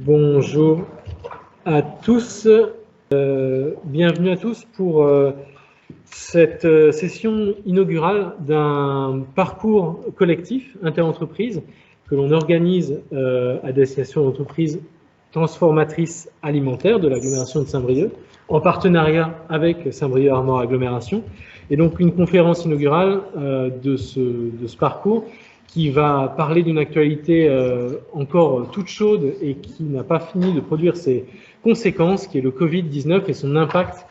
Bonjour à tous, bienvenue à tous pour cette session inaugurale d'un parcours collectif interentreprises que l'on organise à destination d'entreprises transformatrices alimentaires de l'agglomération de Saint-Brieuc, en partenariat avec Saint-Brieuc Armor Agglomération, et donc une conférence inaugurale de ce parcours qui va parler d'une actualité encore toute chaude et qui n'a pas fini de produire ses conséquences, qui est le Covid-19 et son impact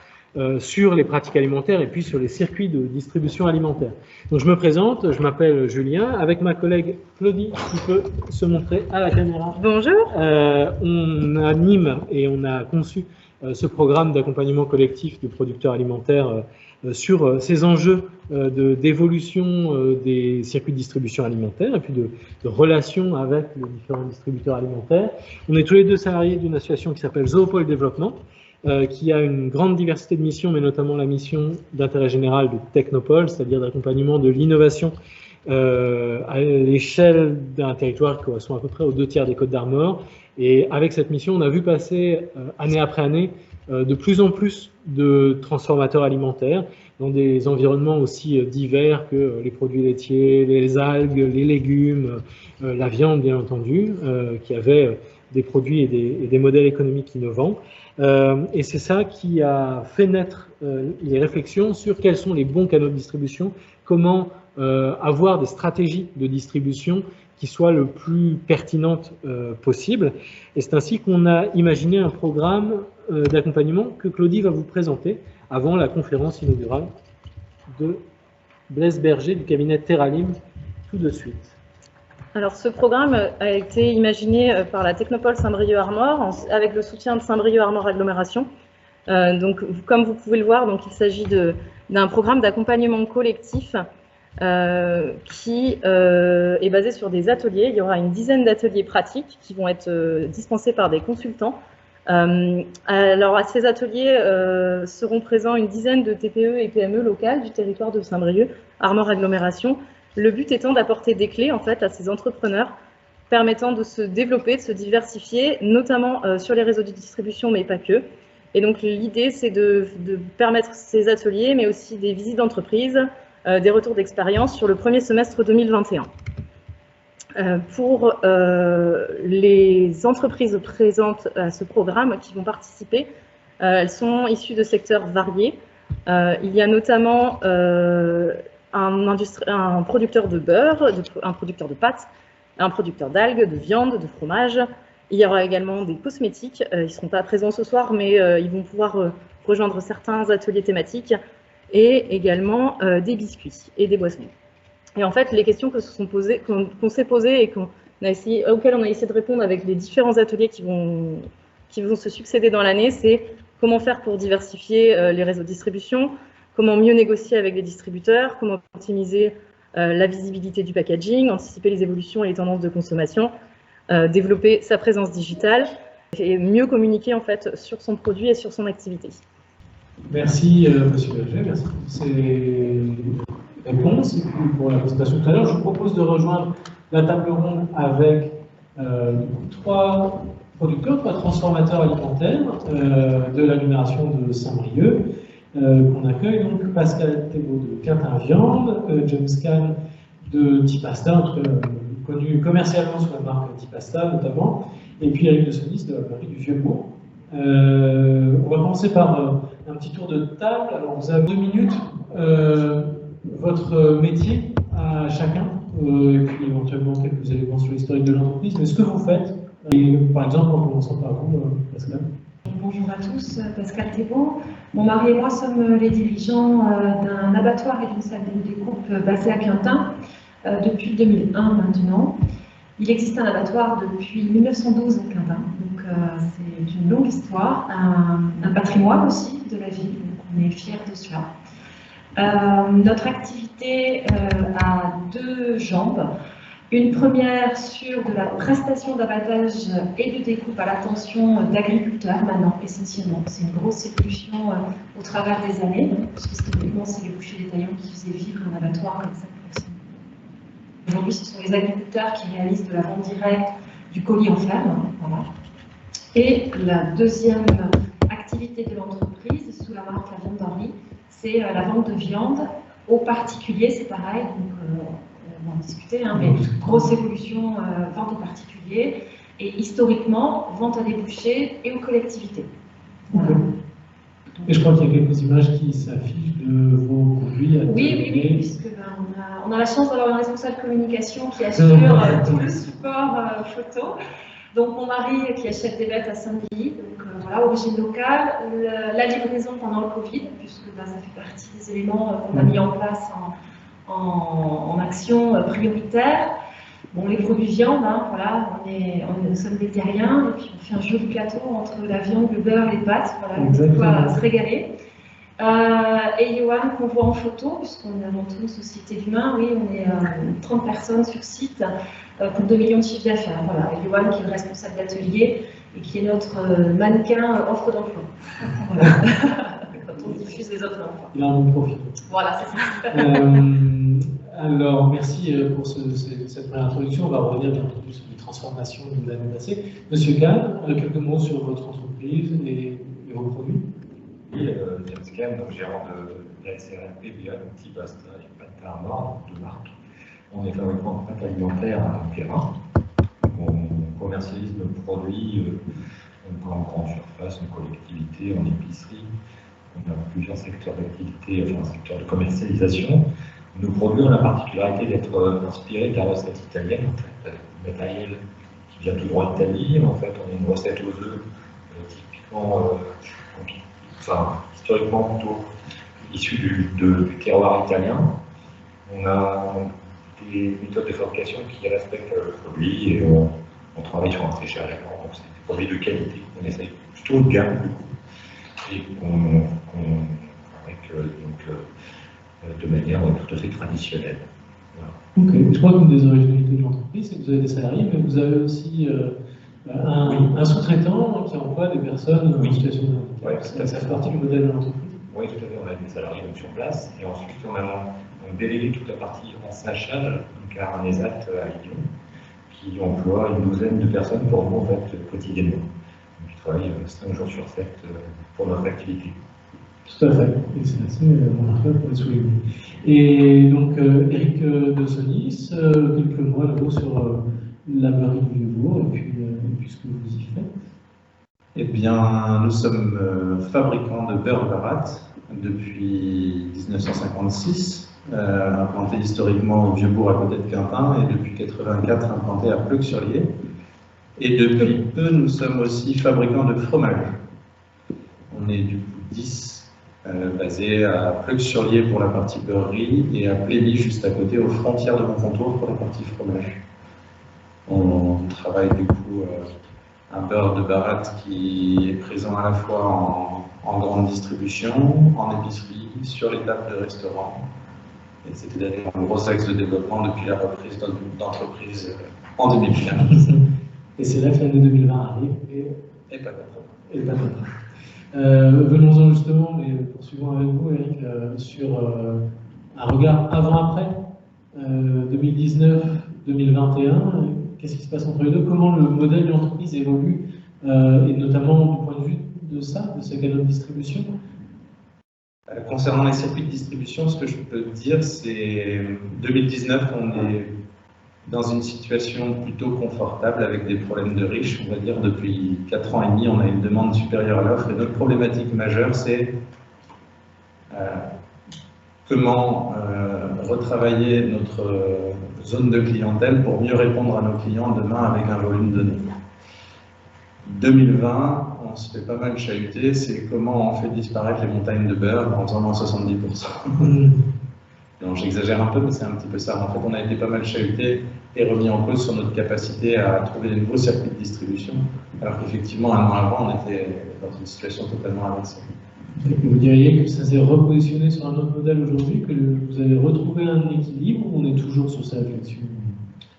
sur les pratiques alimentaires et puis sur les circuits de distribution alimentaire. Donc je me présente, je m'appelle Julien, avec ma collègue Claudie qui peut se montrer à la caméra. Bonjour. On anime et on a conçu ce programme d'accompagnement collectif de producteurs alimentaires sur ces enjeux d'évolution des circuits de distribution alimentaire et puis de relations avec les différents distributeurs alimentaires. On est tous les deux salariés d'une association qui s'appelle Zoopole Développement, qui a une grande diversité de missions, mais notamment la mission d'intérêt général de Technopole, c'est-à-dire d'accompagnement de l'innovation à l'échelle d'un territoire qui correspond à peu près aux 2/3 des Côtes d'Armor. Et avec cette mission, on a vu passer année après année de plus en plus de transformateurs alimentaires dans des environnements aussi divers que les produits laitiers, les algues, les légumes, la viande bien entendu, qui avaient des produits et des modèles économiques innovants. Et c'est ça qui a fait naître les réflexions sur quels sont les bons canaux de distribution, comment avoir des stratégies de distribution qui soient le plus pertinentes possible. Et c'est ainsi qu'on a imaginé un programme d'accompagnement que Claudie va vous présenter avant la conférence inaugurale de Blaise Berger du cabinet Teralim tout de suite. Alors ce programme a été imaginé par la Technopole Saint-Brieuc Armor avec le soutien de Saint-Brieuc Armor Agglomération. Donc comme vous pouvez le voir, donc, il s'agit d'un programme d'accompagnement collectif qui est basé sur des ateliers. Il y aura une dizaine d'ateliers pratiques qui vont être dispensés par des consultants. Alors à ces ateliers seront présents une dizaine de TPE et PME locales du territoire de Saint-Brieuc Armor Agglomération. Le but étant d'apporter des clés en fait à ces entrepreneurs permettant de se développer, de se diversifier, notamment sur les réseaux de distribution, mais pas que. Et donc l'idée, c'est de permettre ces ateliers, mais aussi des visites d'entreprise, des retours d'expérience sur le premier semestre 2021. Pour les entreprises présentes à ce programme qui vont participer, elles sont issues de secteurs variés. Il y a notamment un producteur de beurre, un producteur de pâtes, un producteur d'algues, de viande, de fromage. Il y aura également des cosmétiques. Ils ne seront pas présents ce soir, mais ils vont pouvoir rejoindre certains ateliers thématiques et également des biscuits et des boissons. Et en fait, les questions qu'on s'est posées et auxquelles on a essayé de répondre avec les différents ateliers qui vont se succéder dans l'année, c'est comment faire pour diversifier les réseaux de distribution, comment mieux négocier avec les distributeurs, comment optimiser la visibilité du packaging, anticiper les évolutions et les tendances de consommation, développer sa présence digitale et mieux communiquer en fait sur son produit et sur son activité. Merci Monsieur Berger, merci pour ces réponses et puis pour la présentation tout à l'heure. Je vous propose de rejoindre la table ronde avec 3 producteurs, 3 transformateurs alimentaires de l'agglomération de Saint-Brieuc. Qu'on accueille, donc Pascal Thébault de Quintin Viande, James Kahn de Tipasta, connu commercialement sous la marque Tipasta notamment, et puis Eric de Sonis de la mairie du Vieux-Bourg. On va commencer par un petit tour de table. Alors vous avez 2 minutes, votre métier à chacun, et puis éventuellement quelques éléments sur l'historique de l'entreprise, mais ce que vous faites, et, par exemple en commençant par vous, Pascal. Bonjour à tous, Pascal Thébault. Mon mari et moi sommes les dirigeants d'un abattoir et d'une salle de découpe basée à Quintin depuis 2001 maintenant. Il existe un abattoir depuis 1912 à Quintin, donc c'est une longue histoire, un patrimoine aussi de la ville, donc on est fiers de cela. Notre activité a 2 jambes. Une première sur de la prestation d'abattage et de découpe à l'attention d'agriculteurs maintenant, essentiellement. C'est une grosse évolution au travers des années, puisque historiquement, c'est les bouchers détaillants qui faisaient vivre un abattoir comme ça. Aujourd'hui, ce sont les agriculteurs qui réalisent de la vente directe du colis en ferme. Voilà. Et la deuxième activité de l'entreprise, sous la marque La Viande d'Henri, c'est la vente de viande aux particuliers, c'est pareil, donc on va en discuter, hein, mais grosse évolution, vente aux particuliers, et historiquement, vente à des bouchers et aux collectivités. Voilà. Et je crois qu'il y a quelques images qui s'affichent de vos produits. Oui, puisque on a la chance d'avoir une responsable communication qui assure tout le support photo. Donc mon mari qui achète des bêtes à Saint-Denis, donc voilà, origine locale, la livraison pendant le Covid, puisque ça fait partie des éléments qu'on a mis en place en action prioritaire. Bon, les produits viande, hein, voilà, nous sommes des terriens, et puis on fait un joli plateau entre la viande, le beurre, les pâtes, voilà, on va se régaler. Et Johan, qu'on voit en photo, puisqu'on est avant tout une société d'humains, oui, on est 30 personnes sur site pour 2 millions de chiffres d'affaires. Voilà, et Johan qui est le responsable d'atelier et qui est notre mannequin offre d'emploi. Voilà. Quand on diffuse les offres d'emploi. Il a un bon profil. Voilà, c'est ça. Alors, merci pour cette première introduction. On va revenir bien entendu sur les transformations de l'année passée. Monsieur Kahn, quelques mots sur votre entreprise et vos produits. Oui, James Kahn, donc gérant de la SRLP Beyond, Petit Basta et Pâte à Mort de marque. On est fabricant de pâtes alimentaires à Perrin. On commercialise nos produits en grande surface, en collectivité, en épicerie. On a plusieurs secteurs d'activité, enfin un secteur de commercialisation. Nos produits ont la particularité d'être inspirés de la recette italienne, en fait, du matériel qui vient tout droit d'Italie. En fait, on a une recette aux œufs typiquement, historiquement plutôt issue du terroir italien. On a des méthodes de fabrication qui respectent le produit et on travaille sur un très cher élément, donc c'est des produits de qualité. On essaye plutôt de gamme du coup, et qu'on fabrique de manière tout à fait traditionnelle. Voilà. Ok, je crois qu'une des originalités de l'entreprise, c'est que vous avez des salariés, mais vous avez aussi un sous-traitant qui envoie des personnes en situation de handicap. Ça fait partie du modèle de l'entreprise. Oui, tout à fait. On a des salariés donc, sur place et ensuite on a délégué toute la partie ensachage donc à un ESAT à Lyon qui emploie une douzaine de personnes pour nous en fait, quotidiennement. Donc, ils travaillent 5 jours sur 7 pour notre activité. Tout à fait, et c'est assez remarquable pour les souligner. Et donc, Eric de Sonis, quelques mots à nouveau sur la beurrerie du Vieux-Bourg et puis ce que vous y faites. Eh bien, nous sommes fabricants de beurre Barat depuis 1956, implanté historiquement au Vieux-Bourg à côté de Quintin, et depuis 1984 implanté à Pleuc-sur-Lier. Et depuis peu, nous sommes aussi fabricants de fromage. On est du coup 10. Basé à Pleuc-sur-Lier pour la partie beurrerie et à Plémy juste à côté aux frontières de Montcontour pour la partie fromage. On travaille du coup un beurre de Barat qui est présent à la fois en grande distribution, en épicerie, sur les tables de restaurants. Et c'était d'ailleurs un gros axe de développement depuis la reprise d'entreprise en 2015. Et c'est là que l'année 2020 arrive. Et pas venons-en justement, mais poursuivons avec vous, Eric, sur un regard avant-après, 2019-2021. Qu'est-ce qui se passe entre les deux? Comment le modèle de l'entreprise évolue, et notamment du point de vue de ça, de ces canaux de distribution? Concernant les circuits de distribution, ce que je peux dire, c'est 2019, on est dans une situation plutôt confortable avec des problèmes de riches. On va dire depuis 4 ans et demi, on a une demande supérieure à l'offre et notre problématique majeure, c'est comment retravailler notre zone de clientèle pour mieux répondre à nos clients demain avec un volume donné. 2020, on se fait pas mal chahuter, c'est comment on fait disparaître les montagnes de beurre en faisant moins 70%. Non, j'exagère un peu, mais c'est un petit peu ça. En fait, on a été pas mal chahuté et remis en cause sur notre capacité à trouver des nouveaux circuits de distribution, alors qu'effectivement, un an avant, on était dans une situation totalement inversée. Vous diriez que ça s'est repositionné sur un autre modèle aujourd'hui, que vous avez retrouvé un équilibre, ou on est toujours sur sa réflexion?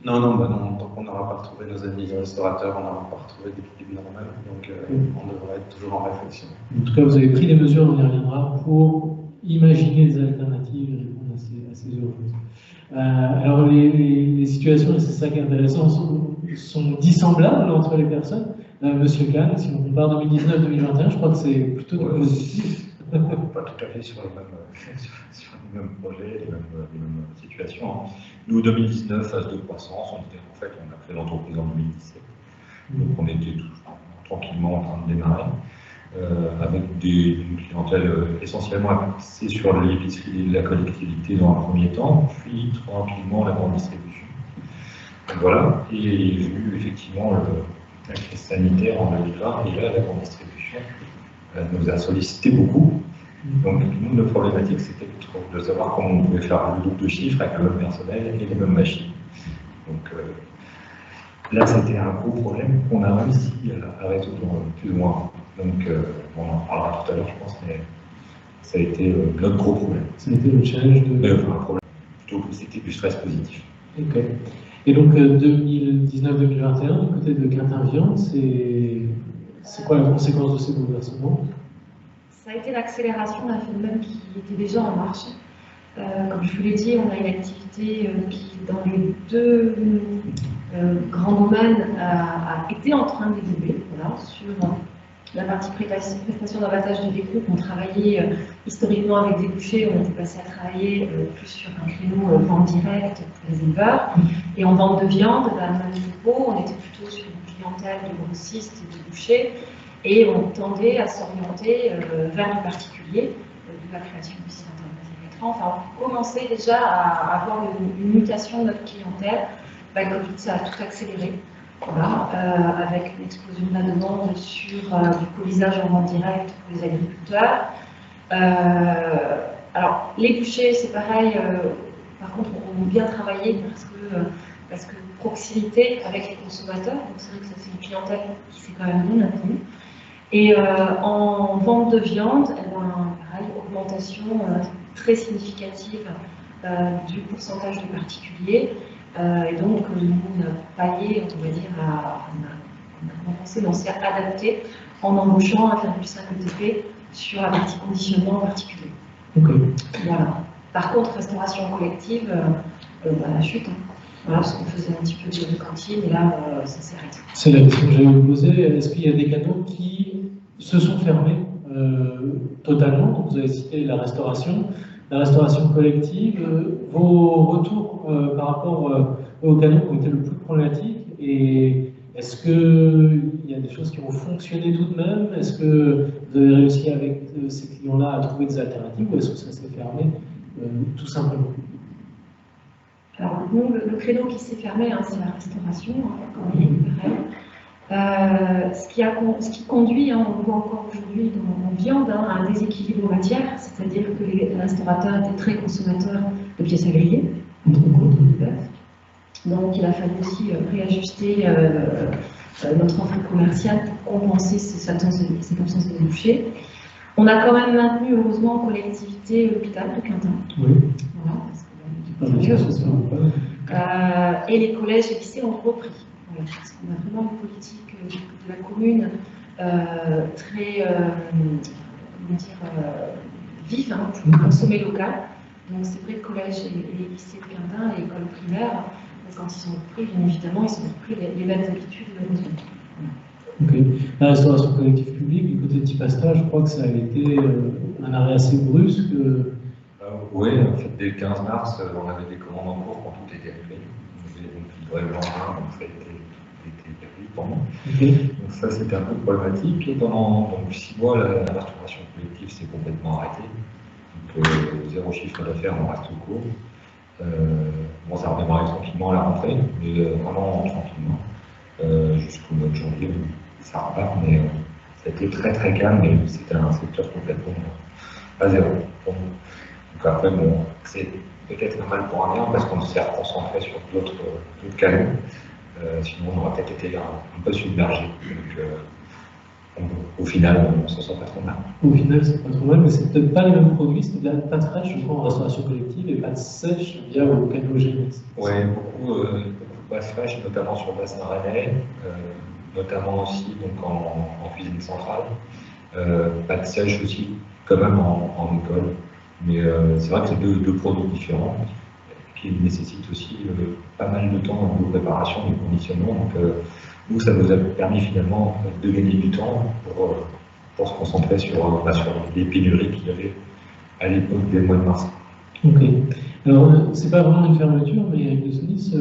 Non, tant qu'on n'aura pas retrouvé nos amis restaurateurs, on n'aura pas retrouvé d'équilibre normal, donc on devrait être toujours en réflexion. En tout cas, vous avez pris des mesures, on y reviendra, pour imaginer des alternatives et répondre à ces urgences. Alors les situations, et c'est ça qui est intéressant, sont dissemblables entre les personnes. Monsieur Kahn, si on compare 2019-2021, je crois que c'est plutôt du positif. Pas tout à fait sur les mêmes projets, les mêmes situations. Nous, 2019, phase de croissance, on a créé l'entreprise en 2017. Donc on était tranquillement en train de démarrer, avec une clientèle essentiellement axée sur l'épicerie de la collectivité dans un premier temps, puis tranquillement la grande distribution. Donc voilà, et il y a eu effectivement la crise sanitaire en 2020, et là la grande distribution nous a sollicité beaucoup. Donc nous, notre problématique, c'était de savoir comment on pouvait faire le double de chiffres avec le même personnel et les mêmes machines. Donc là, c'était un gros problème qu'on a réussi à résoudre plus ou moins. Donc on en parlera tout à l'heure, je pense, mais ça a été notre gros problème. Ça a été le challenge de... Enfin, un problème, plutôt que c'était du stress positif. Ok. Et donc 2019-2021, du côté de Quintin Viande, c'est quoi la conséquence de ces bouleversements? Ça a été l'accélération d'un phénomène qui était déjà en marche. Comme je vous l'ai dit, on a une activité qui, dans les deux grands domaines, a été en train d'évoluer. Voilà, sur la partie prestation d'abattage de découpe, on travaillait historiquement avec des bouchers, on était passé à travailler plus sur un créneau vente directe pour les éleveurs. Et en vente de viande, à même niveau, on était plutôt sur une clientèle de grossistes et de bouchers. Et on tendait à s'orienter vers du particulier, de la création du site internet. Enfin, on commençait déjà à avoir une mutation de notre clientèle. Le Covid, ça a tout accéléré, voilà, avec une explosion de la demande sur du colisage en vente directe pour les agriculteurs. Alors, les bouchers, c'est pareil. Par contre, on a bien travaillé parce que proximité avec les consommateurs. Donc, c'est vrai que ça, c'est une clientèle qui s'est quand même bien maintenue. Et en vente de viande, pareil, augmentation très significative du pourcentage de particuliers. Et donc, nous, on a pallié, on va dire, on a commencé, on s'est adapté en embauchant 1,5 ETP sur la partie conditionnement en particulier. Okay. Voilà. Par contre, restauration collective, la chute. Voilà, parce qu'on faisait un petit peu de cantine, et là, ça s'est arrêté. C'est la question que j'allais vous poser. Est-ce qu'il y a des canaux qui se sont fermés totalement? Donc, vous avez cité la restauration collective. Vos retours par rapport aux canaux qui ont été le plus problématiques, et est-ce qu'il y a des choses qui ont fonctionné tout de même? Est-ce que vous avez réussi avec ces clients-là à trouver des alternatives, ou est-ce que ça s'est fermé tout simplement? Alors, nous, le créneau qui s'est fermé, c'est la restauration, comme il est pareil. Ce qui conduit, on le voit encore aujourd'hui dans viande, à un déséquilibre matière, c'est-à-dire que les restaurateurs étaient très consommateurs de pièces à griller, entre autres de bœuf. Donc, il a fallu aussi réajuster notre offre commerciale pour compenser cette absence de bouchers. On a quand même maintenu, heureusement, en collectivité l'hôpital de Quintin. Oui. Voilà, parce que et les collèges et lycées ont repris. Voilà, parce qu'on a vraiment une politique de la commune très vive pour consommer local. Donc c'est vrai que collège et les lycées de Quintin et l'école primaire, quand ils ont repris, bien évidemment, ils ont repris les mêmes habitudes de besoin. Okay. La restauration collective publique, du côté de Tipasta, je crois que ça a été un arrêt assez brusque. Oui, en fait, dès le 15 mars, on avait des commandes en cours quand tout était réglé. On avait donc livré le lendemain, donc ça a été perdu pour nous. Okay. Donc ça, c'était un peu problématique. Et pendant 6 mois, la restauration collective s'est complètement arrêtée. Donc zéro chiffre d'affaires, on reste au cours. Bon, ça redémarrait tranquillement à la rentrée, mais vraiment tranquillement. Jusqu'au mois de janvier, ça repart, mais ça a été très très calme, et c'était un secteur complètement à zéro. Donc après, bon, c'est peut-être un mal pour un bien, parce qu'on s'est concentré sur d'autres canaux. Sinon, on aurait peut-être été un peu submergé. Donc, au final, on ne s'en sort pas trop mal. Au final, c'est pas trop mal, mais c'est peut-être pas les mêmes produits. C'est de la pâte fraîche, je crois, en restauration collective, et pâte sèche via au canaux GMS. Oui, beaucoup de pâte fraîche, notamment sur le bassin rennais, notamment aussi donc, en cuisine centrale. Pâte sèche aussi, quand même en école. Mais c'est vrai que c'est deux produits différents puis il nécessite aussi pas mal de temps de préparation et de conditionnement. Donc nous, ça nous a permis finalement de gagner du temps pour se concentrer sur les pénuries qu'il y avait à l'époque des mois de mars. Ok. Alors, c'est pas vraiment une fermeture, mais avec le SONIS,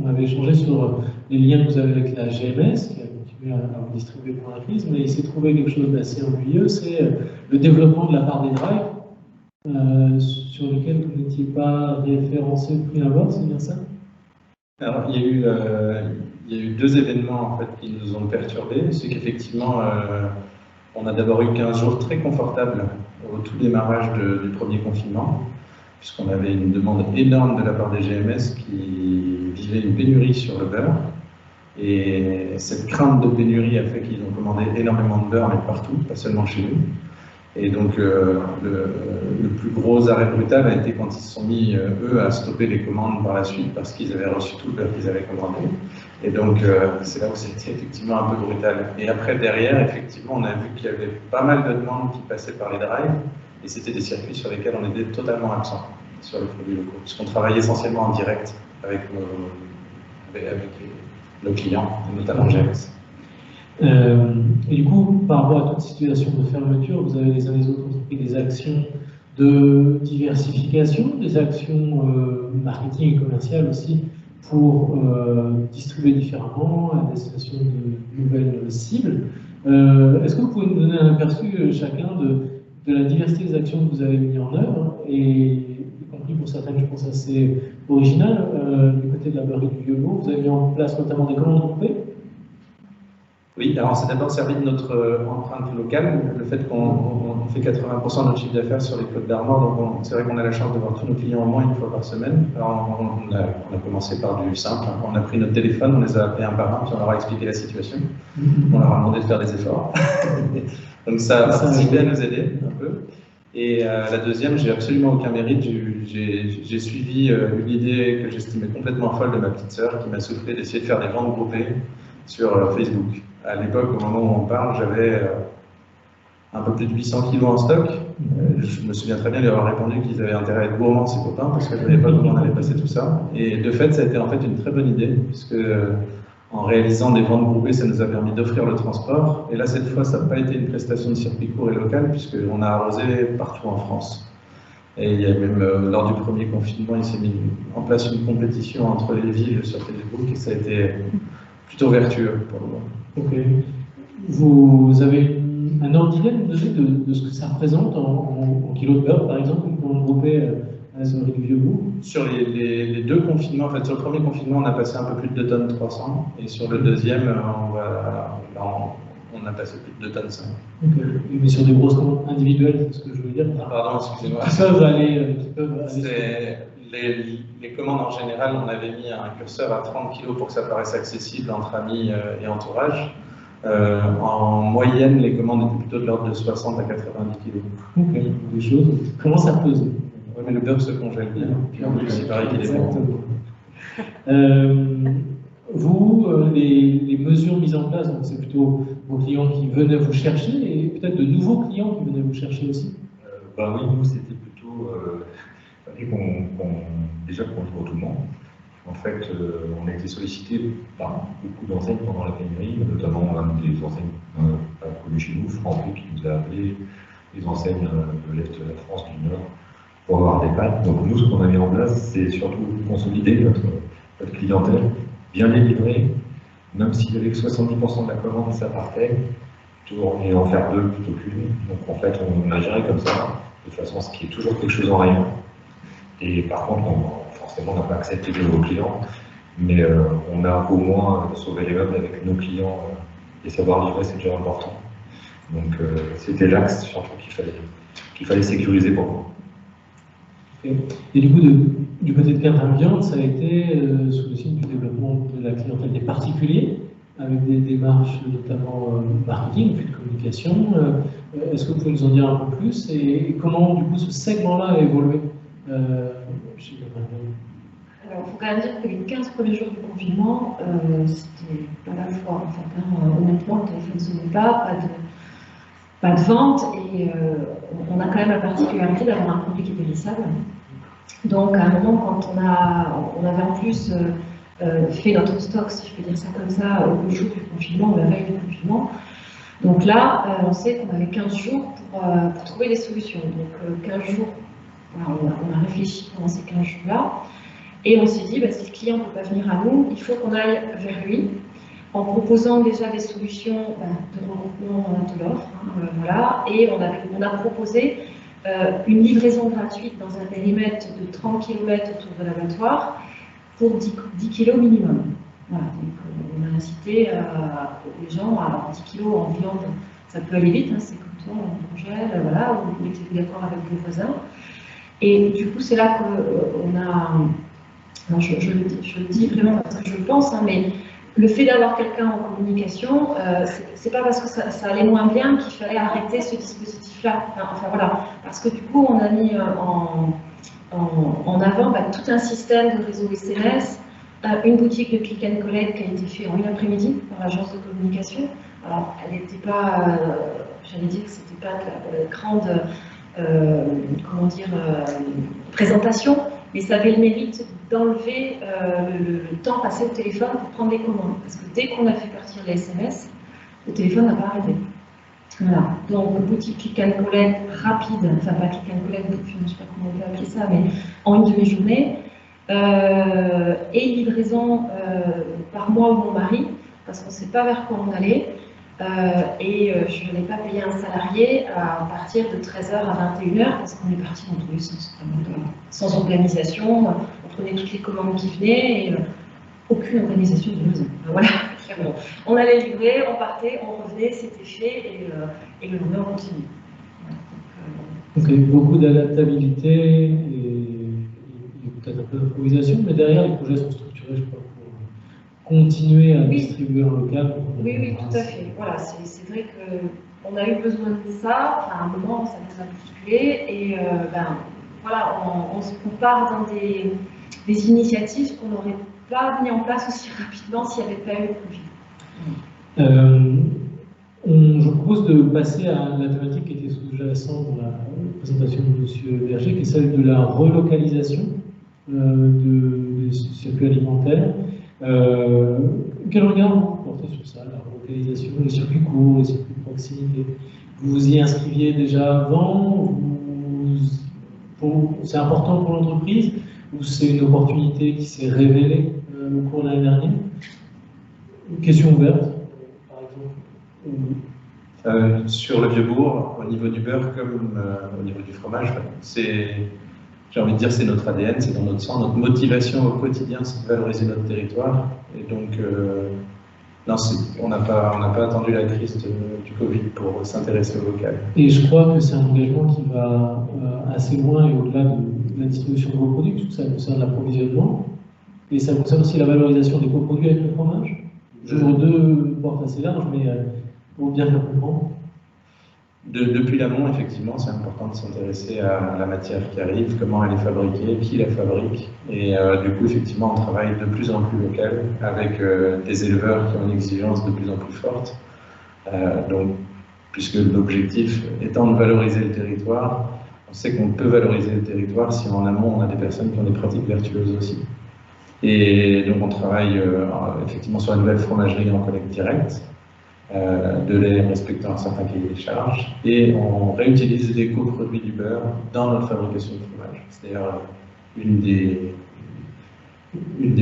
on avait échangé sur les liens que vous avez avec la GMS, qui a continué à vous distribuer pendant la crise, mais il s'est trouvé quelque chose d'assez ennuyeux, c'est le développement de la part des drives, sur lequel vous n'étiez pas référencé de prime abord, c'est bien ça? Alors, il y a eu deux événements en fait, qui nous ont perturbés. C'est qu'effectivement, on a d'abord eu 15 jours très confortables au tout démarrage du premier confinement, puisqu'on avait une demande énorme de la part des GMS qui vivaient une pénurie sur le beurre. Et cette crainte de pénurie a fait qu'ils ont commandé énormément de beurre, mais partout, pas seulement chez nous. Et donc, le plus gros arrêt brutal a été quand ils se sont mis, eux, à stopper les commandes par la suite parce qu'ils avaient reçu tout le beurre qu'ils avaient commandé. Et donc, c'est là où c'était effectivement un peu brutal. Et après, derrière, effectivement, on a vu qu'il y avait pas mal de demandes qui passaient par les drives, et c'était des circuits sur lesquels on était totalement absent sur les produits locaux, puisqu'on travaille essentiellement en direct avec nos clients, notamment GMS. Et du coup, par rapport à toute situation de fermeture, vous avez les uns les autres entrepris des actions de diversification, des actions marketing et commerciales aussi, pour distribuer différemment à destination de nouvelles cibles. Est-ce que vous pouvez nous donner un aperçu chacun de la diversité des actions que vous avez mises en œuvre, et y compris pour certaines, je pense, assez originales, du côté de la beurrerie du Vieux-Beau, vous avez mis en place notamment des commandes groupées? Oui, alors c'est d'abord servi de notre empreinte locale, le fait qu'on fait 80% de notre chiffre d'affaires sur les Côtes d'Armor, donc c'est vrai qu'on a la chance de voir tous nos clients au moins une fois par semaine. Alors on a commencé par du simple, on a pris notre téléphone, on les a appelés un par un, puis on leur a expliqué la situation, on leur a demandé de faire des efforts. Donc ça a participé à nous aider un peu. Et la deuxième, j'ai absolument aucun mérite, j'ai suivi une idée que j'estimais complètement folle de ma petite sœur qui m'a soufflé d'essayer de faire des ventes groupées sur Facebook. À l'époque, au moment où on parle, j'avais un peu plus de 800 kilos en stock. Je me souviens très bien lui avoir répondu qu'ils avaient intérêt à être gourmands, ses copains, parce que je ne savais pas comment on allait passer tout ça. Et de fait, ça a été en fait une très bonne idée, puisque en réalisant des ventes groupées, ça nous a permis d'offrir le transport. Et là, cette fois, ça n'a pas été une prestation de circuit court et local, puisqu'on a arrosé partout en France. Et il y a même, lors du premier confinement, il s'est mis en place une compétition entre les villes sur Facebook, et ça a été plutôt vertueux pour le moment. Ok. Vous avez un ordre d'idée de ce que ça représente en kilos de beurre, par exemple, une commande groupée à la beurrerie du Vieux-Beau? Sur les deux confinements, en fait, sur le premier confinement, on a passé un peu plus de 2 tonnes 300, et sur le deuxième, on a passé plus de 2 tonnes 5. Okay. Mais sur des grosses commandes individuelles, c'est ce que je veux dire. Pardon, excusez-moi. Qui peuvent aller les commandes en général, on avait mis un curseur à 30 kg pour que ça paraisse accessible entre amis et entourage. En moyenne, les commandes étaient plutôt de l'ordre de 60 à 90 kg. Ok, des choses. Comment ça pèse? Oui, mais le beurre se congèle bien. C'est pareil qu'il est bon. Vous, les mesures mises en place, donc c'est plutôt vos clients qui venaient vous chercher, et peut-être de nouveaux clients qui venaient vous chercher aussi? Oui, nous, c'était plutôt... déjà qu'on joue tout le monde. En fait, on a été sollicité par beaucoup d'enseignes pendant la pénurie, notamment des enseignes pas connues chez nous, Franprix qui nous a appelés, les enseignes de l'Est de la France, du Nord, pour avoir des pâtes. Donc nous, ce qu'on a mis en place, c'est surtout consolider notre clientèle, bien les livrer, même s'il y avait que 70% de la commande, ça partait, et en faire 2 plutôt qu'une. Donc en fait, on a géré comme ça, de façon à ce qu'il y ait toujours quelque chose en rayon. Et par contre, forcément, on n'a pas accepté de nouveaux clients, mais on a au moins sauvé les meubles avec nos clients et savoir livrer, c'est déjà important. Donc c'était l'axe surtout qu'il fallait sécuriser pour nous. Et du coup, du côté de Quintin Viande, ça a été sous le signe du développement de la clientèle des particuliers, avec des démarches notamment marketing, puis de communication. Est-ce que vous pouvez nous en dire un peu plus, et comment du coup ce segment-là a évolué chez Quintin Viande? Alors, il faut quand même dire que les 15 premiers jours du confinement, c'était pas la foi, en fait. Honnêtement, le téléphone ne sonnait pas de vente, et on a quand même la particularité d'avoir un produit qui est périssable. Donc à un moment, quand on avait en plus fait notre stock, si je peux dire ça comme ça, au jour du confinement, ou la veille du confinement, donc là, on sait qu'on avait 15 jours pour trouver des solutions. Donc 15 jours, voilà, on a réfléchi pendant ces 15 jours-là, et on s'est dit, bah, si le client ne peut pas venir à nous, il faut qu'on aille vers lui, en proposant déjà des solutions de regroupement de l'offre, voilà, et on a proposé une livraison gratuite dans un périmètre de 30 km autour de l'abattoir pour 10 kg minimum. Voilà, donc on a incité les gens à 10 kg en viande, ça peut aller vite, c'est comme toi, on congèle, voilà, vous mettez-vous d'accord avec vos voisins. Et du coup, c'est là qu'on a, alors je le dis vraiment parce que je le pense, mais le fait d'avoir quelqu'un en communication, c'est pas parce que ça allait moins bien qu'il fallait arrêter ce dispositif-là. Enfin voilà, parce que du coup, on a mis en avant tout un système de réseau SMS, une boutique de click and collect qui a été faite en une après-midi par l'agence de communication. Alors, elle n'était pas, j'allais dire que c'était pas de la grande, comment dire, présentation, mais ça avait le mérite d'enlever le temps passé au téléphone pour prendre les commandes. Parce que dès qu'on a fait partir les SMS, le téléphone n'a pas arrêté. Voilà. Donc, boutique click and collect rapide, enfin pas click and collect, je ne sais pas comment on peut appeler ça, mais en une demi-journée. Et livraison par mois ou mon mari, parce qu'on ne sait pas vers quoi on allait. Et je n'allais pas payer un salarié à partir de 13h à 21h parce qu'on est parti dans tous les sens, sans organisation. On prenait toutes les commandes qui venaient et aucune organisation de livraison. Voilà, clairement. On allait livrer, on partait, on revenait, c'était fait et le lendemain on continue. Donc il y a eu beaucoup d'adaptabilité et peut-être un peu d'improvisation, mais derrière les projets sont structurés, je crois, pour continuer à distribuer en local. Oui, tout à fait. Voilà, c'est vrai qu'on a eu besoin de ça. Enfin, à un moment, ça nous a bousculé et voilà, on part dans des initiatives qu'on n'aurait pas mis en place aussi rapidement s'il n'y avait pas eu le Covid. Je propose de passer à la thématique qui était sous-jacente dans la présentation de M. Berger, qui est celle de la relocalisation des circuits alimentaires. Quel regard vous portez sur ça, la relocalisation, les circuits courts, les circuits de proximité? Vous vous y inscriviez déjà avant? C'est important pour l'entreprise? Ou c'est une opportunité qui s'est révélée au cours de l'année dernière? Une question ouverte, par exemple. Sur le Vieux-Bourg, au niveau du beurre comme au niveau du fromage, j'ai envie de dire c'est notre ADN, c'est dans notre sang, notre motivation au quotidien, c'est de valoriser notre territoire. Et donc, non, on n'a pas attendu la crise du Covid pour s'intéresser au local. Et je crois que c'est un engagement qui va assez loin et au-delà de la distribution de vos produits, parce que ça concerne l'approvisionnement, et ça concerne aussi la valorisation des coproduits avec le fromage. J'ouvre deux portes assez larges, mais pour bien faire comprendre. Depuis l'amont, effectivement, c'est important de s'intéresser à la matière qui arrive, comment elle est fabriquée, qui la fabrique. Et du coup, effectivement, on travaille de plus en plus local avec des éleveurs qui ont une exigence de plus en plus forte. Donc, puisque l'objectif étant de valoriser le territoire, on sait qu'on peut valoriser le territoire si en amont, on a des personnes qui ont des pratiques vertueuses aussi. Et donc, on travaille effectivement sur la nouvelle fromagerie en collecte directe. De lait respectant un certain cahier des charges, et on réutilise les coproduits du beurre dans notre fabrication de fromage. C'est d'ailleurs une des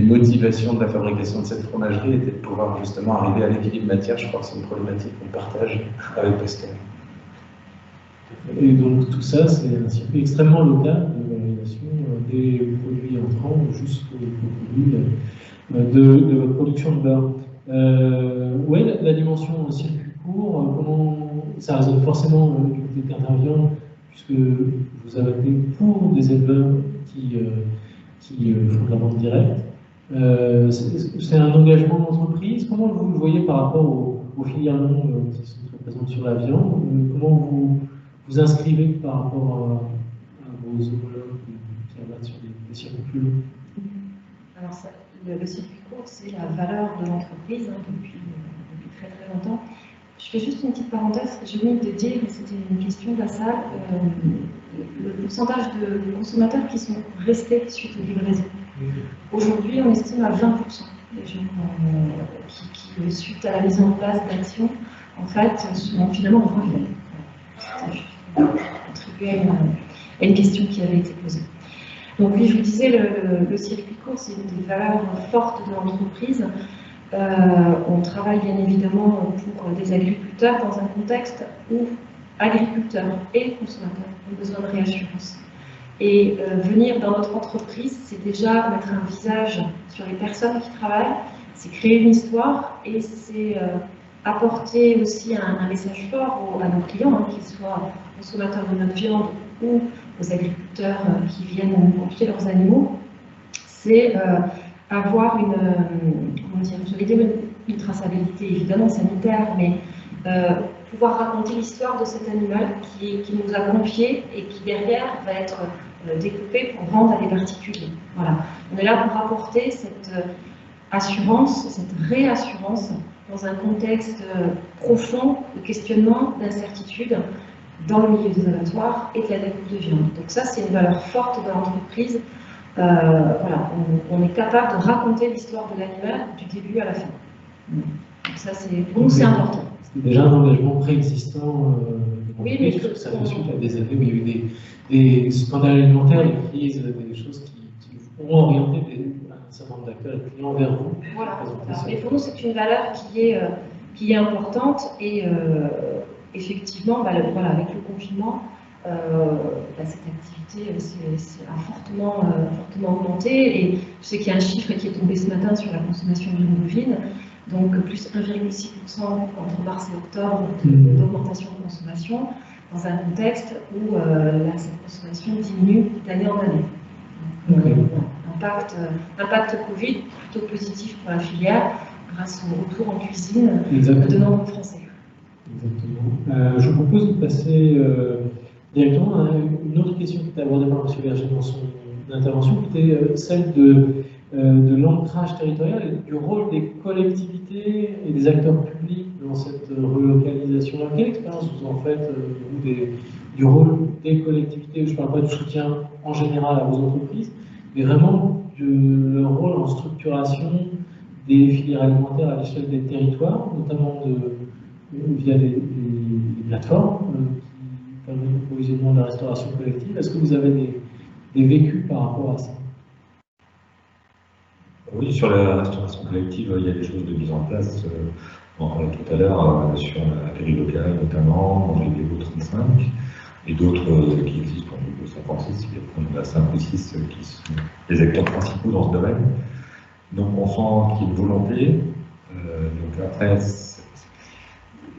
motivations de la fabrication de cette fromagerie était de pouvoir justement arriver à l'équilibre matière. Je crois que c'est une problématique qu'on partage avec Pascal. Et donc tout ça, c'est un circuit extrêmement local de valorisation des produits entrants jusqu'aux produits de votre production de beurre. Oui, la dimension circuit court, comment ça résonne forcément du côté de Quintin-Viande, puisque vous avez été pour des éleveurs qui font de la vente directe. C'est un engagement d'entreprise. Comment vous le voyez par rapport aux filières longues qui sont très présentes sur la viande? Comment vous inscrivez par rapport à vos homologues qui abattent sur des circuits plus longs? Alors, le circuit court, c'est la valeur de l'entreprise depuis très très longtemps. Je fais juste une petite parenthèse, j'ai oublié de dire, et c'était une question de la salle, le pourcentage de consommateurs qui sont restés suite aux livraisons. Aujourd'hui, on estime à 20% des gens qui, suite à la mise en place d'actions, en fait, sont finalement revenus. C'était juste pour contribuer à une question qui avait été posée. Donc oui, je vous disais, le circuit court, c'est une des valeurs fortes de l'entreprise. On travaille bien évidemment pour des agriculteurs dans un contexte où agriculteurs et consommateurs ont besoin de réassurance. Et venir dans notre entreprise, c'est déjà mettre un visage sur les personnes qui travaillent, c'est créer une histoire et c'est apporter aussi un message fort à nos clients, hein, qu'ils soient consommateurs de notre viande ou aux agriculteurs qui viennent nous confier leurs animaux. C'est avoir une traçabilité évidemment sanitaire, mais pouvoir raconter l'histoire de cet animal qui nous a confié et qui derrière va être découpé pour vendre à des particuliers. Voilà. On est là pour apporter cette assurance, cette réassurance dans un contexte profond de questionnement, d'incertitude dans le milieu des abattoirs et de la découpe de viande. Donc ça, c'est une valeur forte de l'entreprise. Voilà, on est capable de raconter l'histoire de l'animal du début à la fin. Donc ça, pour nous, c'est important. C'est déjà un engagement préexistant oui, mais parce que ça fait suite à des années où il y a eu des scandales alimentaires, des crises, des choses qui ont orienté un certain nombre d'acteurs et de clients vers vous. Voilà. Mais pour nous, c'est une valeur qui est importante et effectivement, voilà, avec le confinement, cette activité a fortement augmenté. Et je sais qu'il y a un chiffre qui est tombé ce matin sur la consommation de viande bovine. Donc plus 1,6% entre mars et octobre d'augmentation de consommation, dans un contexte où cette consommation diminue d'année en année. Donc, impact Covid plutôt positif pour la filière, grâce au retour en cuisine de nombreux Français. Exactement. Je vous propose de passer directement à une autre question qui était abordée par M. Berger dans son intervention, qui était celle de l'ancrage territorial et du rôle des collectivités et des acteurs publics dans cette relocalisation. Quelle expérience vous en faites du rôle des collectivités? Je ne parle pas du soutien en général à vos entreprises, mais vraiment de leur rôle en structuration des filières alimentaires à l'échelle des territoires, notamment via les plateformes qui permettent l'approvisionnement de la restauration collective. Est-ce que vous avez des vécus par rapport à ça? Oui, sur la restauration collective, il y a des choses de mise en place. On parlait tout à l'heure sur la Péri locale, notamment, dans les Dévo 35, et d'autres qui existent en Dévo 56, il y a 5 ou 6 qui sont les acteurs principaux dans ce domaine. Donc on sent qu'il y a une volonté. Donc après,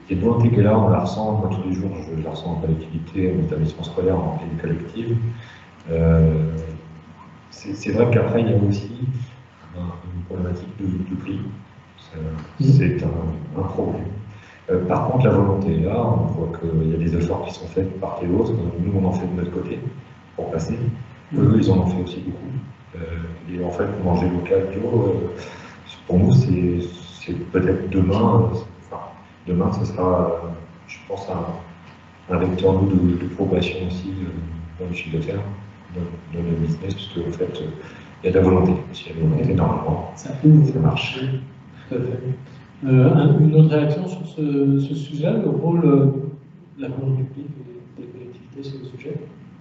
il y a une volonté qui est là, on la ressent, moi tous les jours, je la ressens en collectivité, en établissement scolaire, en pays collective. C'est vrai qu'après, il y a aussi une problématique de prix. C'est un problème. Par contre, la volonté est là, on voit qu'il y a des efforts qui sont faits par et d'autre. Nous, on en fait de notre côté pour passer. Eux, ils en ont fait aussi beaucoup. Et en fait, manger local, bio, pour nous, c'est peut-être demain. Demain, ce sera, je pense, un vecteur de progression aussi dans le chiffre d'affaires, dans le business, puisque en fait, il y a de la volonté. S'il y a de la volonté, normalement, ça marche. Tout à fait. Une autre réaction sur ce sujet, le rôle de la commande publique et des collectivités sur le sujet?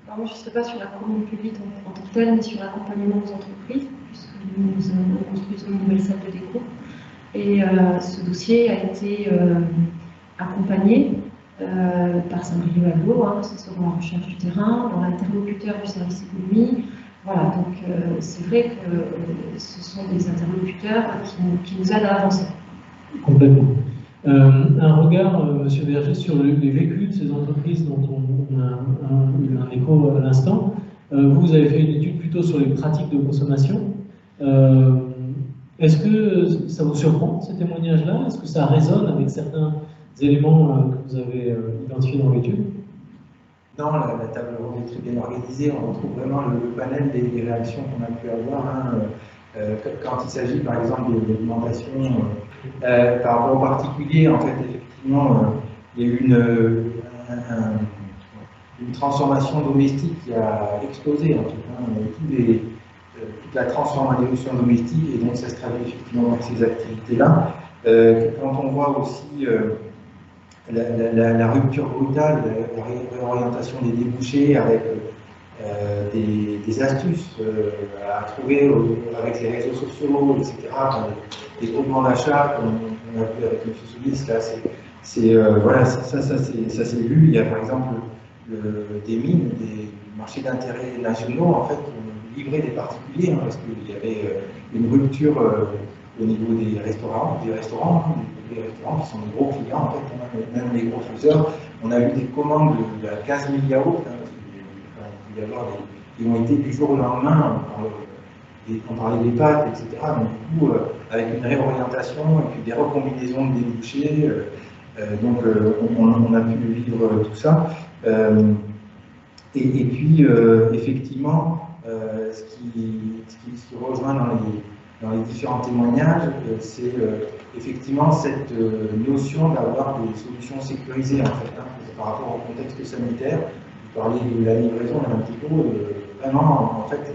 Alors moi, je ne serai pas sur la commande publique en tant que telle, mais sur l'accompagnement aux entreprises, puisque nous construisons une nouvelle salle de découpe. Et ce dossier a été accompagné par Saint-Brieuc-Allo, assesseur en recherche du terrain, dans l'interlocuteur du service économie. Voilà, donc c'est vrai que ce sont des interlocuteurs qui nous aident à avancer. Complètement. Un regard, M. Berger, sur les vécus de ces entreprises dont on a eu un écho à l'instant. Vous avez fait une étude plutôt sur les pratiques de consommation. Est-ce que ça vous surprend, ces témoignages-là? Est-ce que ça résonne avec certains éléments que vous avez identifiés dans l'étude? Non, la table ronde est très bien organisée. On retrouve vraiment le panel des réactions qu'on a pu avoir. Quand il s'agit, par exemple, de l'augmentation par rapport au particulier, en fait, effectivement, effectivement, il y a eu une transformation domestique qui a explosé, en tout cas, toute la transformation domestique, et donc ça se traduit effectivement par ces activités-là. Quand on voit aussi la rupture brutale, la réorientation des débouchés avec des astuces à trouver avec les réseaux sociaux, etc., des groupements d'achat, comme on a vu avec M. Soulis, là, voilà, ça s'est vu. Il y a par exemple des mines, des marchés d'intérêt nationaux, en fait, qui ont livré des particuliers, hein, parce qu'il y avait une rupture au niveau des restaurants qui sont des gros clients, en fait, même les gros faiseurs. On a eu des commandes de 15 000 yaourts, hein, qui ont été du jour au lendemain, on parlait des pâtes, etc. Donc du coup, avec une réorientation et puis des recombinaisons de débouchés, donc on a pu vivre tout ça. Et puis, effectivement, ce qui rejoint dans les différents témoignages, c'est effectivement cette notion d'avoir des solutions sécurisées, en fait, hein, par rapport au contexte sanitaire. Vous parliez de la livraison un petit peu, vraiment, en fait,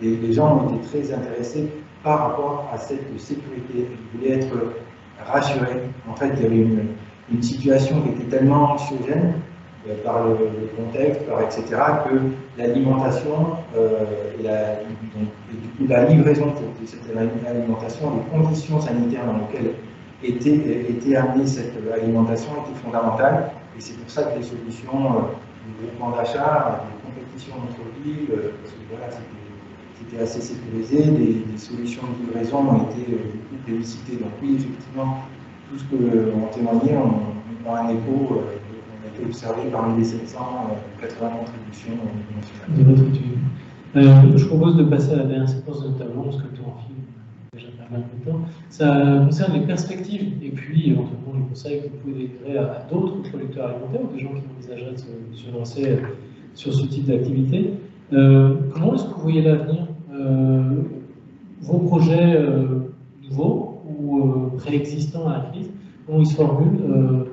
les gens ont été très intéressés par rapport à cette sécurité. Ils voulaient être rassurés. En fait, il y avait une situation qui était tellement anxiogène par le contexte, etc., que l'alimentation et du coup la livraison de cette alimentation, les conditions sanitaires dans lesquelles était amenée cette alimentation étaient fondamentales. Et c'est pour ça que les solutions du groupement d'achat, des compétitions entre villes, parce que voilà, c'était assez sécurisé, des solutions de livraison ont été beaucoup plébiscitées. Donc oui, effectivement, tout ce qu'on témoignait, on a un écho. Observé parmi les 780 contributions de votre étude. Je propose de passer à la dernière séquence de tableau, parce que le temps file déjà pas mal de temps. Ça concerne les perspectives et puis éventuellement les conseils que vous pouvez délivrer à d'autres producteurs alimentaires ou des gens qui envisageraient de se lancer sur ce type d'activité. Comment est-ce que vous voyez l'avenir? Vos projets nouveaux ou préexistants à la crise, comment ils se formulent?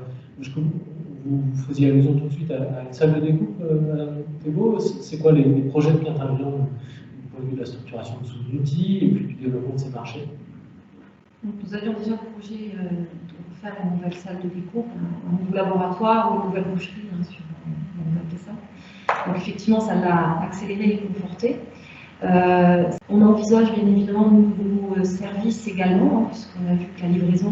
Vous faisiez allusion tout de suite à une salle de découpe, Madame Thébault. C'est quoi les projets qui interviennent du point de vue de la structuration de sous-outils et puis du développement de ces marchés? Donc, nous avions déjà le projet de faire une nouvelle salle de découpe, un nouveau laboratoire ou une nouvelle boucherie, hein, on appelait ça. Donc effectivement, ça l'a accéléré et conforté. On envisage bien évidemment de nouveaux services également, hein, puisqu'on a vu que la livraison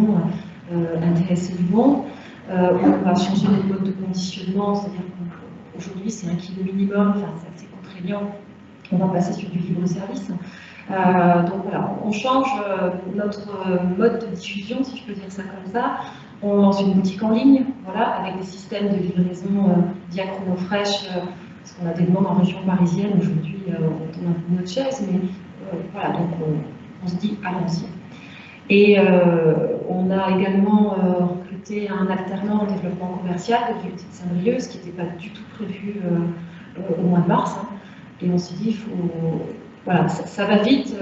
intéressait du monde. On va changer notre mode de conditionnement, c'est-à-dire qu'aujourd'hui c'est 1 kilo minimum, enfin, c'est assez contraignant. On va passer sur du libre-service. Donc voilà, on change notre mode de diffusion, si je peux dire ça comme ça. On lance une boutique en ligne, voilà, avec des systèmes de livraison diachronofresh, parce qu'on a des demandes en région parisienne. Aujourd'hui, on tourne un peu notre chaise, mais voilà, donc on se dit allons-y. Et on a également recruté un alternant en développement commercial de Beauté de Saint-Brieuc, ce qui n'était pas du tout prévu au mois de mars. Hein. Et on s'est dit, voilà, ça va vite,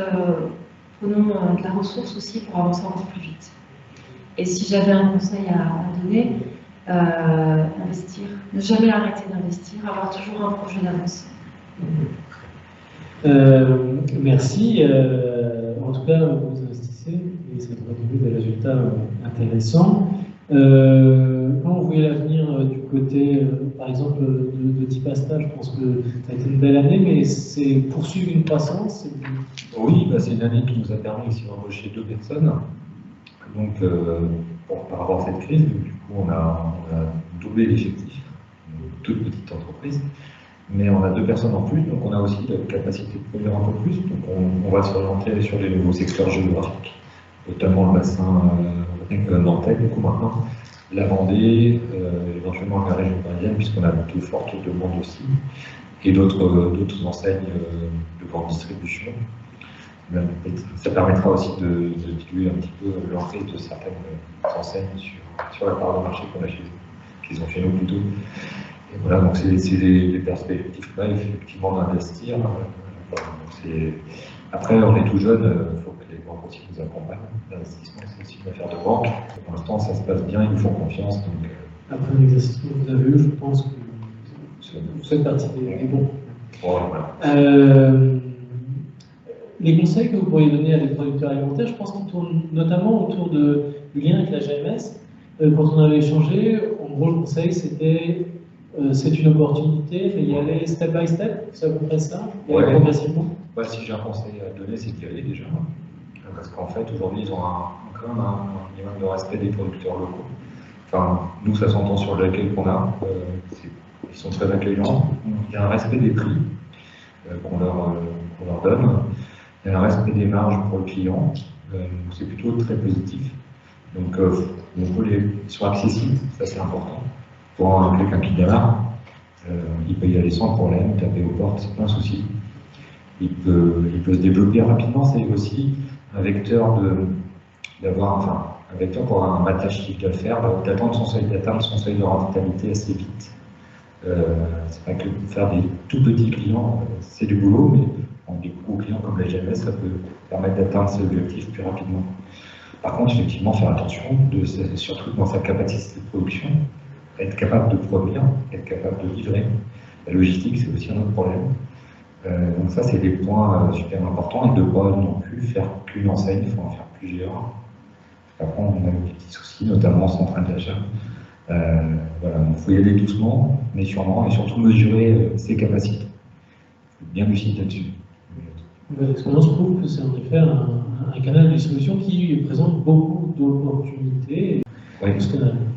prenons de la ressource aussi pour avancer encore plus vite. Et si j'avais un conseil à donner, investir, ne jamais arrêter d'investir, avoir toujours un projet d'avance. Merci. En tout cas, vous investissez et ça doit donner des résultats intéressants. Comment vous voyez l'avenir du côté, par exemple, de Tipasta? Je pense que ça a été une belle année, mais c'est poursuivre une croissance. Oui, bah, c'est une année qui nous a permis aussi d'embaucher 2 personnes. Donc, par rapport à cette crise, du coup, on a doublé l'effectif, une toute petite entreprise. Mais on a 2 personnes en plus, donc on a aussi la capacité de produire un peu plus. Donc on va s'orienter sur les nouveaux secteurs géographiques, notamment le bassin nantais, du coup maintenant, la Vendée, éventuellement la région parisienne, puisqu'on a de fortes demandes aussi, et d'autres enseignes de grande distribution. Ça permettra aussi de diluer un petit peu l'entrée de certaines enseignes sur la part de marché qu'on a chez eux, qu'ils ont chez nous plutôt. Et voilà, donc c'est les perspectives là, effectivement, d'investir. Après, on est tout jeune, il faut que les banques aussi nous accompagnent. L'investissement, c'est aussi une affaire de banque. Pour l'instant, ça se passe bien, ils nous font confiance. Donc, après l'exercice que vous avez eu, je pense que vous faites partie des bons. voilà. Les conseils que vous pourriez donner à des producteurs alimentaires, je pense qu'ils tournent notamment autour du lien avec la GMS. Quand on avait échangé, en gros, le conseil, c'était c'est une opportunité, mais y aller step by step, c'est à peu près ça, y aller progressivement. Ouais, si j'ai un conseil à donner, c'est d'y aller déjà. Parce qu'en fait, aujourd'hui, ils ont quand même un minimum de respect des producteurs locaux. Enfin, nous, ça s'entend sur l'accueil qu'on a. Ils sont très accueillants. Il y a un respect des prix qu'on leur donne. Il y a un respect des marges pour le client. C'est plutôt très positif. Donc, ils sont accessibles, ça c'est important. Pour quelqu'un qui démarre, il peut y aller sans problème, taper aux portes, c'est pas un souci. Il peut se développer rapidement, c'est aussi un vecteur un vecteur pour avoir un matage chiffre d'affaires, d'atteindre son seuil de rentabilité assez vite. C'est pas que faire des tout petits clients, c'est du boulot, mais des gros clients comme la GMS, ça peut permettre d'atteindre ses objectifs plus rapidement. Par contre, effectivement, faire attention, surtout dans sa capacité de production, être capable de produire, être capable de livrer. La logistique, c'est aussi un autre problème. Donc ça, c'est des points super importants, et de ne pas non plus faire qu'une enseigne, il faut en faire plusieurs. Après, on a des petits soucis, notamment en centrale d'achat. Voilà, donc il faut y aller doucement, mais sûrement, et surtout mesurer ses capacités. Il faut bien lucide là-dessus. L'expérience prouve que c'est en effet un canal de distribution qui présente beaucoup d'opportunités. Oui,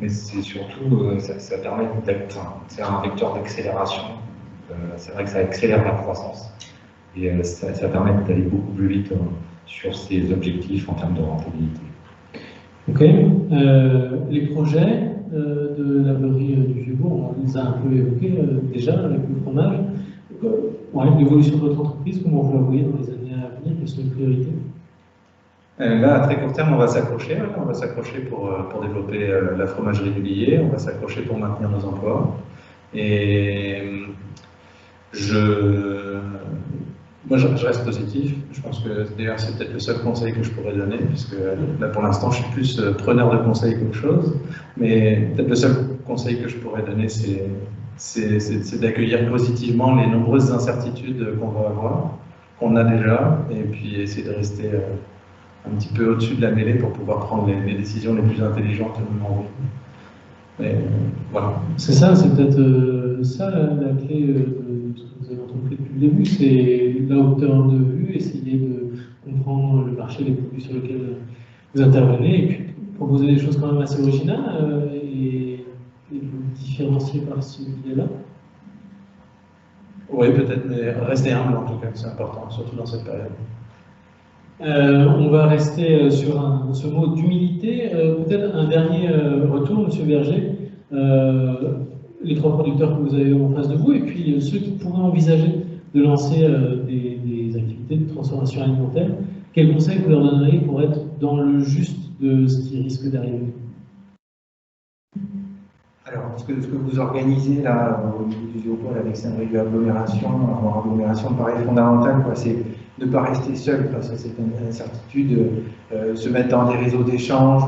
mais c'est surtout, ça permet d'être, c'est un vecteur d'accélération. C'est vrai que ça accélère la croissance et ça permet d'aller beaucoup plus vite sur ses objectifs en termes de rentabilité. Ok. Les projets de la laverie du Vieux-Bourg, on les a un peu évoqués déjà avec le fromage. L'évolution de votre entreprise, comment vous la voyez dans les années à venir? Quelles sont les priorités? Là, à très court terme, on va s'accrocher. On va s'accrocher pour développer la fromagerie du Lier. On va s'accrocher pour maintenir nos emplois. Et moi, je reste positif. Je pense que d'ailleurs, c'est peut-être le seul conseil que je pourrais donner, puisque là, pour l'instant, je suis plus preneur de conseils qu'autre chose. Mais peut-être le seul conseil que je pourrais donner, c'est d'accueillir positivement les nombreuses incertitudes qu'on va avoir, qu'on a déjà, et puis essayer de rester un petit peu au-dessus de la mêlée pour pouvoir prendre les décisions les plus intelligentes au moment où. Mais voilà. C'est ça, c'est peut-être ça la clé de ce que vous avez entrepris depuis le début, c'est la hauteur de vue, essayer de comprendre le marché, les produits sur lesquels vous intervenez, et puis proposer des choses quand même assez originales et vous différencier par ce biais-là. Oui, peut-être, mais rester humble en tout cas, c'est important, surtout dans cette période. On va rester sur ce mot d'humilité. Peut-être un dernier retour, M. Berger. Les trois producteurs que vous avez en face de vous, et puis ceux qui pourraient envisager de lancer des activités de transformation alimentaire, quels conseils vous leur donneriez pour être dans le juste de ce qui risque d'arriver? Alors, ce que vous organisez là au niveau du Géopôle avec Saint-Brieuc agglomération, avoir agglomération me paraît fondamental, c'est ne pas rester seul face à cette incertitude, se mettre dans des réseaux d'échange,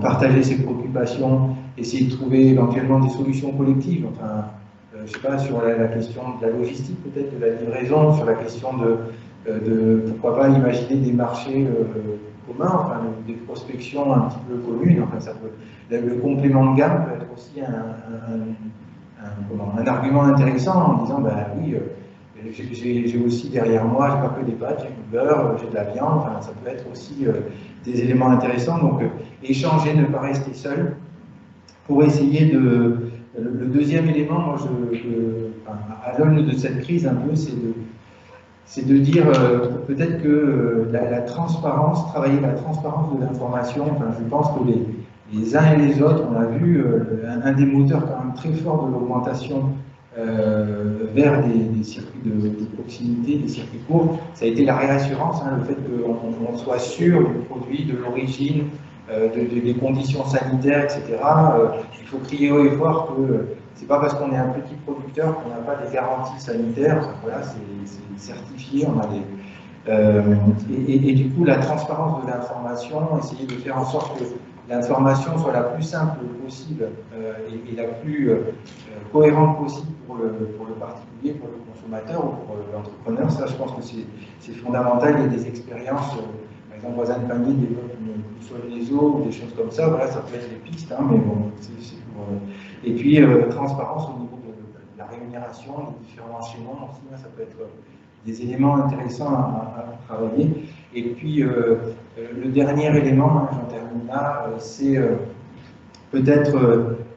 partager ses préoccupations, essayer de trouver éventuellement des solutions collectives. Enfin, je ne sais pas, sur la question de la logistique peut-être, de la livraison, sur la question de pourquoi pas imaginer des marchés communs, enfin, des prospections un petit peu communes. Enfin, ça peut, le complément de gamme peut être aussi un argument intéressant en disant, ben oui, j'ai aussi derrière moi, j'ai pas que des pâtes, j'ai du beurre, j'ai de la viande, enfin, ça peut être aussi des éléments intéressants. Donc échanger, ne pas rester seul, pour essayer de... Le deuxième élément, moi, à l'aune de cette crise un peu, c'est de dire peut-être que la transparence, travailler la transparence de l'information, enfin, je pense que les uns et les autres, on a vu un des moteurs quand même très fort de l'augmentation vers des circuits de proximité, des circuits courts, ça a été la réassurance, le fait qu'on soit sûr du produit, de l'origine, des conditions sanitaires, etc. Il faut crier haut et fort que c'est pas parce qu'on est un petit producteur qu'on n'a pas des garanties sanitaires. Voilà, c'est certifié, on a Et du coup, la transparence de l'information, essayer de faire en sorte que l'information soit la plus simple possible et la plus cohérente possible pour le particulier, pour le consommateur ou pour l'entrepreneur. Ça, je pense que c'est fondamental. Il y a des expériences, par exemple, Voisin de Panier développe une boussole des eaux ou des choses comme ça. Voilà, ça peut être des pistes, hein, mais bon, c'est pour. Et puis, transparence au niveau de la rémunération, les différents enchaînements aussi, hein, ça peut être des éléments intéressants à travailler. Et puis, le dernier élément, hein, j'en termine là, c'est peut-être,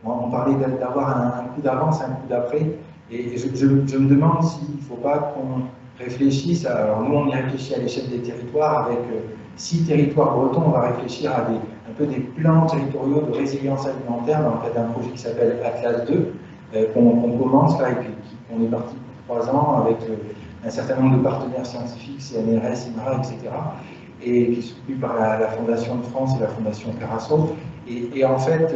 on parlait d'avoir un coup d'avance, un coup d'après, et je me demande s'il ne faut pas qu'on réfléchisse, alors nous on y réfléchit à l'échelle des territoires, avec 6 territoires bretons, on va réfléchir à un peu des plans territoriaux de résilience alimentaire dans le cadre d'un projet qui s'appelle Atlas 2, qu'on commence là, et puis on est parti pour 3 ans avec un certain nombre de partenaires scientifiques, CNRS, INRA, etc., et qui sont soutenus par la Fondation de France et la Fondation Carasso. Et en fait,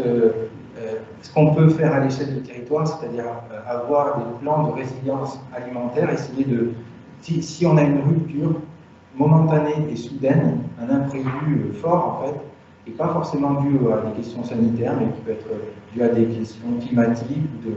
ce qu'on peut faire à l'échelle du territoire, c'est-à-dire avoir des plans de résilience alimentaire, essayer de, si on a une rupture momentanée et soudaine, un imprévu fort en fait, et pas forcément dû à des questions sanitaires, mais qui peut être dû à des questions climatiques ou de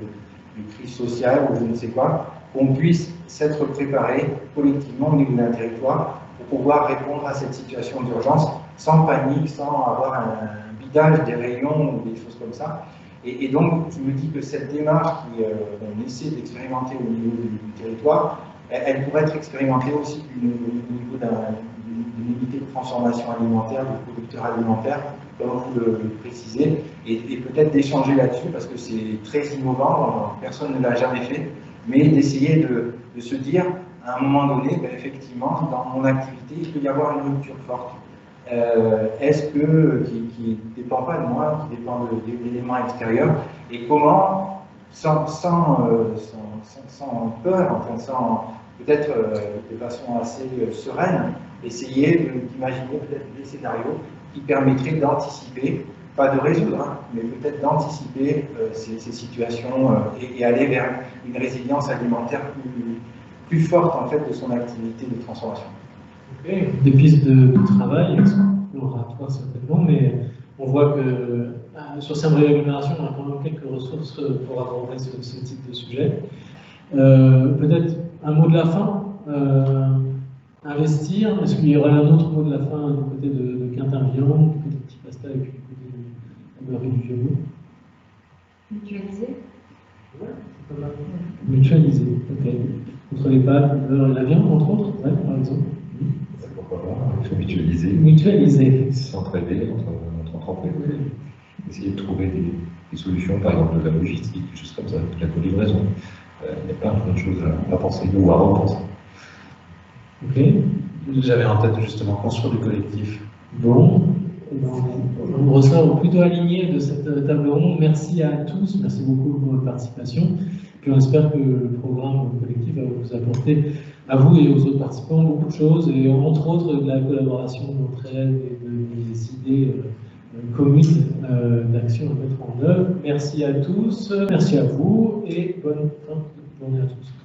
crise sociale ou je ne sais quoi, qu'on puisse s'être préparé collectivement au niveau d'un territoire pour pouvoir répondre à cette situation d'urgence sans panique, sans avoir un bidage des rayons ou des choses comme ça. Et donc, je me dis que cette démarche qu'on essaie d'expérimenter au niveau du territoire, elle pourrait être expérimentée aussi au niveau d'une unité de transformation alimentaire, de producteurs alimentaires, comme vous le précisez, et peut-être d'échanger là-dessus, parce que c'est très innovant, personne ne l'a jamais fait, mais d'essayer de se dire, à un moment donné, ben, effectivement, dans mon activité, il peut y avoir une rupture forte. Est-ce que, qui ne dépend pas de moi, qui dépend d'éléments extérieurs, et comment, sans peur, enfin, peut-être de façon assez sereine, essayer d'imaginer peut-être des scénarios qui permettraient d'anticiper, pas de résoudre, hein, mais peut-être d'anticiper ces situations et aller vers une résilience alimentaire plus forte en fait de son activité de transformation. Okay. Des pistes de travail exploratoires certainement, mais on voit que sur Saint-Brieuc Agglomération, on a quand même quelques ressources pour aborder ce type de sujet. Peut-être un mot de la fin, investir, est-ce qu'il y aurait un autre mot de la fin du côté de Quintin-Viande, du côté de Petit Pasta et puis du côté de la Beurrerie du Vieux-Bourg? Mutualiser. Ouais, c'est pas mal. Mutualiser, ok. Contre les pâtes, le beurre et la viande, entre autres, ouais, par exemple. Pourquoi pas, il faut mutualiser. Mutualiser. S'entraider entre entreprises. Essayer de trouver des solutions, par exemple de la logistique, des choses comme ça, de la co-livraison. Il y a plein de choses à penser ou à repenser. Ok. J'avais en tête justement construire du collectif. Bon, on ressort plutôt aligné de cette table ronde. Merci à tous, merci beaucoup pour votre participation. Puis on espère que le programme collectif va vous apporter, à vous et aux autres participants, beaucoup de choses, et entre autres de la collaboration entre elles et des idées communes d'action à mettre en œuvre. Merci à tous, merci à vous, et bonne fin de journée à tous.